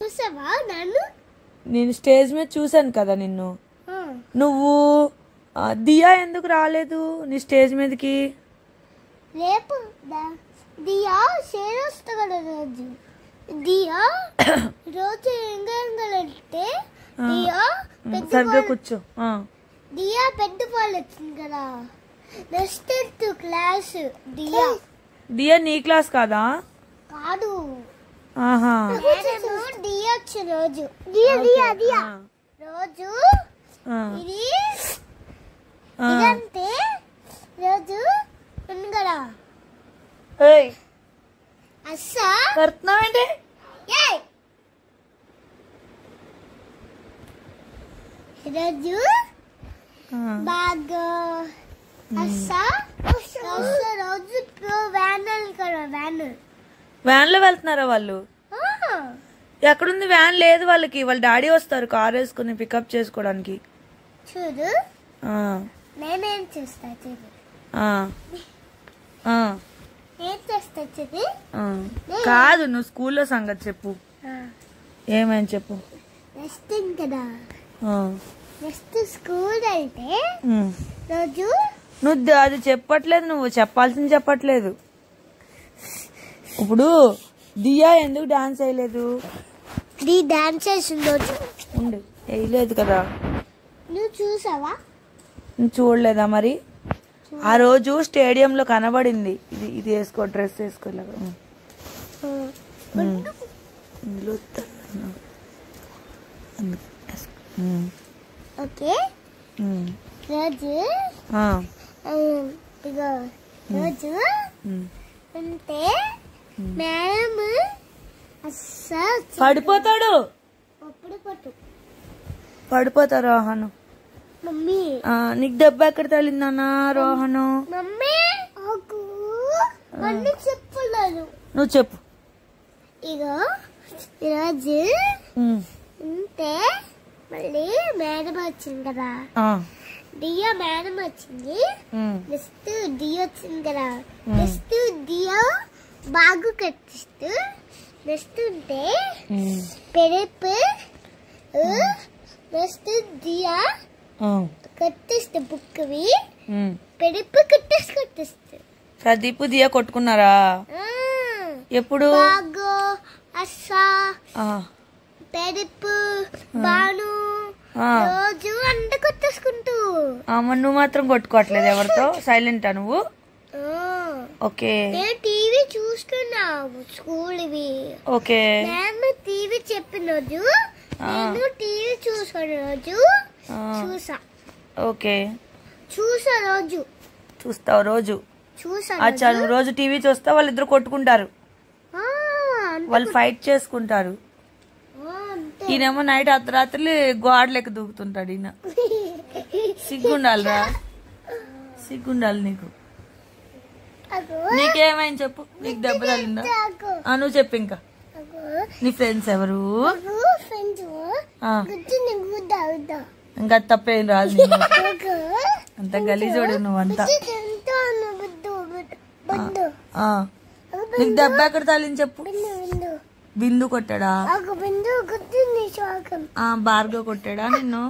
చూసావా నన్ను? నేను స్టేజ్ మీద చూసాను కదా నిన్ను. నువ్వు దియా ఎందుకు రాలేదు నీ స్టేజ్ మీదకి? రేపు దియా షేర్ వస్తా కదా రోజు. దియా రోజు ఎంగంటే దియా సరిగ్గా కూర్చో. దియా పెద్ద వాళ్ళు వచ్చింది కదా, నెక్స్ట్ క్లాస్. దియా దియా నీ క్లాస్ కాదా? కాదు. దియా వచ్చి రోజు రోజు ఇది ఇదంతే రోజు ఉంది కదా. అస్సా కడుతున్నావేంటి? రోజు బాగా అస్సా రోజు వ్యాన్ కదా. వ్యాన్ లో వెళ్తున్నారా వాళ్ళు? ఎక్కడుంది వ్యాన్? లేదు వాళ్ళకి. వాళ్ళ డాడీ వస్తారు కార్ వేసుకుని పికప్ చేసుకోవడానికి. చూడు నేనేం చేస్తా చూడు. ఏం చేస్తా చూడు. కాదు నువ్వు స్కూల్లో సంగతి చెప్పు. ఏమని చెప్పు. నెక్స్ట్ కదా నెక్స్ట్ స్కూల్ అయితే రోజు నువ్వు అది చెప్పట్లేదు. నువ్వు చెప్పాల్సింది చెప్పట్లేదు. ఇప్పుడు దియా ఎందుకు డాన్స్ వేయలేదు? డాన్స్ చేసింది ఉండు వేయలేదు కదా. నువ్వు చూసావా? నువ్వు చూడలేదా మరి? ఆ రోజు స్టేడియంలో కనబడింది. ఇది ఇది వేసుకో, డ్రెస్ వేసుకోలేక. ఓకే రోజు రోజు అంటే మేడం పడిపోతాడు. పడిపోతా రోహన్. మమ్మీ నీకు దెబ్బ ఎక్కడ తగిలిందన్నా రోహన్? మమ్మీ చెప్పలేదు. నువ్వు చెప్పు. ఇగో ఈరోజు అంటే మళ్ళీ మేడం వచ్చింది కదా. దియా మేడం వచ్చింది. నెక్స్ట్ దియా వచ్చింది కదా. నెక్స్ట్ దియా బాగు కట్టిస్తూ నెక్స్ట్ ఉంటే పెరుపు నెక్స్ట్ దియా కట్టిస్తే బుక్వి పెరుపు కట్టిస్తే. ప్రదీప్ దియా కొట్టుకున్నారా? ఎప్పుడు? బాగు అస్సా పెరుపు బాను రోజు అంత కొట్టేసుకుంటూ. నువ్వు మాత్రం కొట్టుకోవట్లేదు ఎవరితో? సైలెంటా నువ్వు? ఓకే. నేను టీవీ చూస్తున్నావు స్కూల్ వి. ఓకే. నేను టీవీ చెప్పిన రోజు నేను టీవీ చూసాను రోజు చూసా. ఓకే. చూసా రోజు. చూస్తావు రోజు? చూసా. అచ్చా నువ్వు రోజు టీవీ చూస్తా. వాళ్ళిద్దరు కొట్టుకుంటారు. వాళ్ళు ఫైట్ చేసుకుంటారు. ఈయనేమో నైట్ అర్ధరాత్రులు గోడలెక్క దూకుతుంటాడు. ఈయన సిగ్గుండాలిరా, సిగ్గుండాలి నీకు. నీకేమైంది చెప్పు. నీకు దెబ్బ తగిలిందా? నువ్వు చెప్పు. ఇంకా నీ ఫ్రెండ్స్ ఎవరు? ఇంకా తప్పేం రాదు. అంత గలీజోడు నువ్వంతా. నీకు దెబ్బ ఎక్కడ తగిలింది చెప్పు. బిందు కొట్టాడా? భార్గవ్ కొట్టాడా నిన్ను?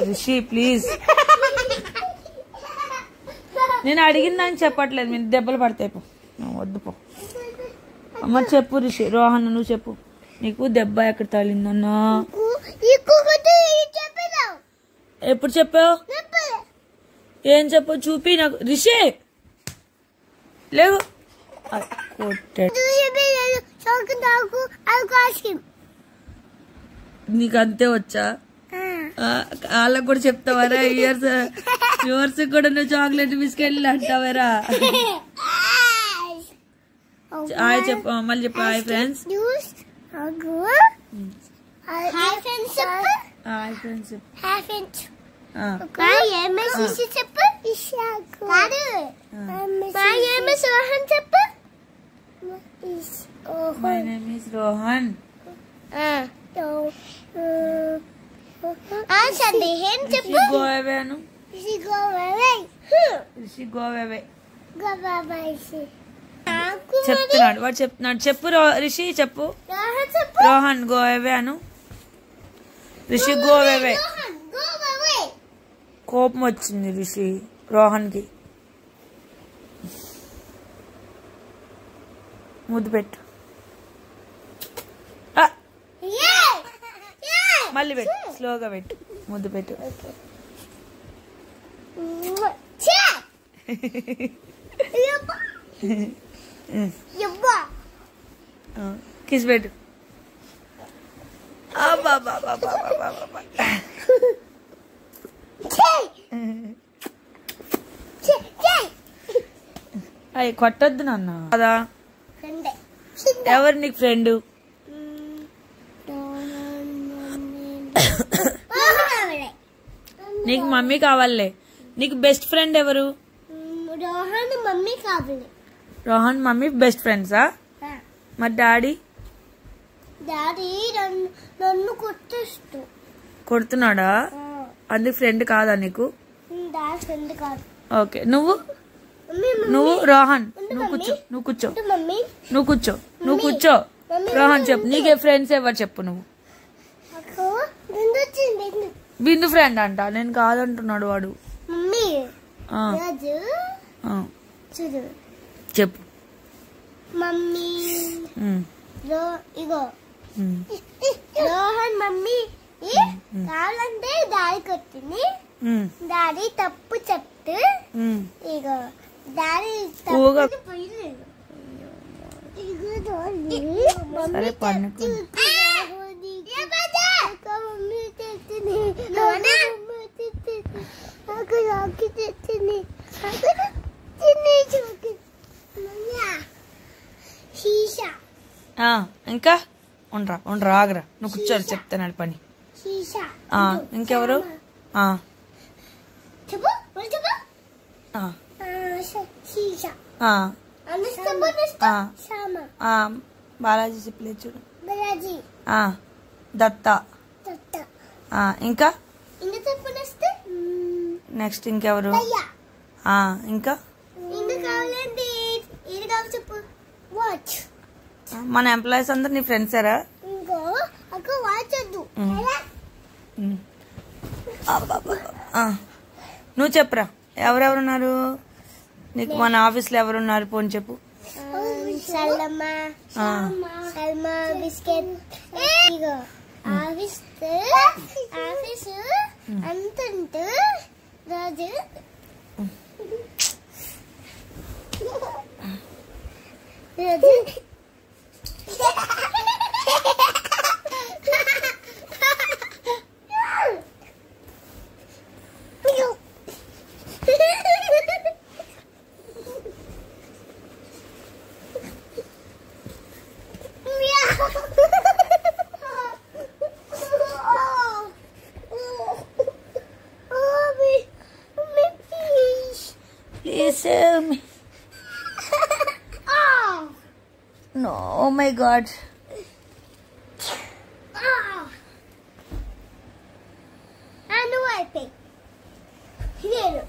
రిషి ప్లీజ్. నేను అడిగిందని చెప్పట్లేదు. మీరు దెబ్బలు పడతాయి. పో వద్దు పో. అమ్మ చెప్పు రిషి. రోహన్ నువ్వు చెప్పు. నీకు దెబ్బ ఎక్కడ తగిలిందన్నా? ఎప్పుడు చెప్పావు? ఏం చెప్పు చూపి నాకు. రిషి లేవు. నీకు అంతే వచ్చా? వాళ్ళకు కూడా చెప్తావరా? ఇయర్స్ కూడా నువ్వు చాక్లెట్ బిస్కెట్లు అంటావరా? హాయ్ చెప్పు. మళ్ళీ చెప్పు. Hi friends. హాయ్ ఫ్రెండ్స్ చెప్పు. My name is Rohan. Go away anu. She go away. She go away. Go away. చెప్తున్నాడు వాడు చెప్తున్నాడు. చెప్పు రిషి చెప్పు. రోహన్ గో అవే అను. Rishi go away. కోపం వచ్చింది రిషి రోహన్ కి. ముద్దు పెట్టు. మళ్ళీ పెట్టు, స్లోగా పెట్టు, ముద్దు పెట్టు. కిస్ పెట్టు. అయ్యి కొట్టద్దు నాన్న కదా. ఎవరు నీకు ఫ్రెండ్? నీకు మమ్మీ కావాలే. నీకు బెస్ట్ ఫ్రెండ్ ఎవరు? రోహన్ మమ్మీ కావాలి. రోహన్ మమ్మీ బెస్ట్ ఫ్రెండ్సా? మరి డాడీ? డాడీ నన్ను కొడుతున్నాడా? అది ఫ్రెండ్ కాదా నీకు? డాడీ ఫ్రెండ్ కాదు. ఓకే నువ్వు రోహన్ నువ్వు కూర్చో రోహన్ చెప్పు. నీకే ఫ్రెండ్స్ ఎవరు చెప్పు నువ్వు. బిందు ఫ్రెండ్ అంట. నేను కాదంటున్నాడు వాడు. చెప్పు. మమ్మీ ఇగో రోహన్ మమ్మీ కావాలంటే డాడీ కొట్టింది. డాడీ తప్పు చెప్తే ఇగో డాడీ సరే పన్నుకు. ఇంకా ఉండరా ఆగరా. నువ్వు కూర్చోరు చెప్తాను పని. ఇంకెవరు? బాలాజీ చెప్పలేదు చూడు. దత్త. ఇంకా నెక్స్ట్ ఇంకెవరు? ఇంకా మన ఎంప్లాయీస్ అందరు నీ ఫ్రెండ్సేరా? నువ్వు చెప్పురా ఎవరెవరున్నారు నీకు? మన ఆఫీస్ లో ఎవరున్నారు? పోని చెప్పు. రాజు Please save me. No, oh my God. And wiping. Here.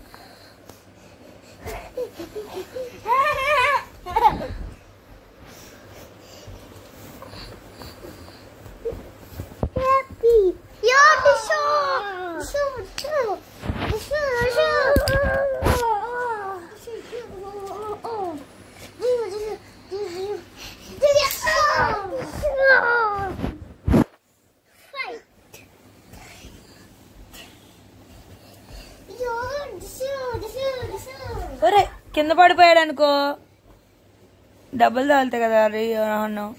Happy. You're the show. ఒరే కింద పడిపోయాడు అనుకో డబ్బులు తగులుతాయి కదా. అన్నావు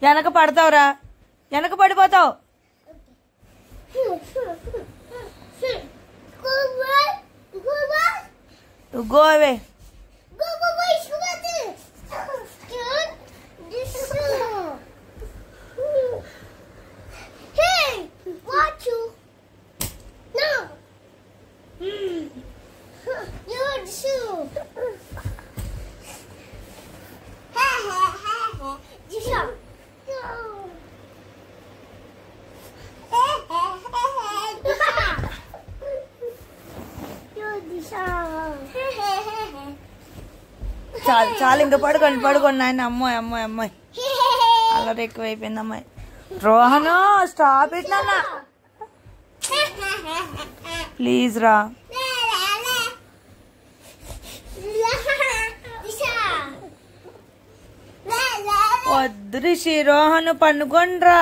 వెనక పడతావురా, వెనక పడిపోతావు. Go away. Go away. Hey, watch you. No. You're the shoe. చాలు చాలు ఇంకా పడుకోండి నాయన. అమ్మాయి అమ్మాయి అమ్మాయి అల్లరి ఎక్కువైపోయింది అమ్మాయి. రోహన్ స్టాప్ ఇట్ నాన్న ప్లీజ్ రా. వద్దు రిషి, రోహన్ పండుకోండి రా.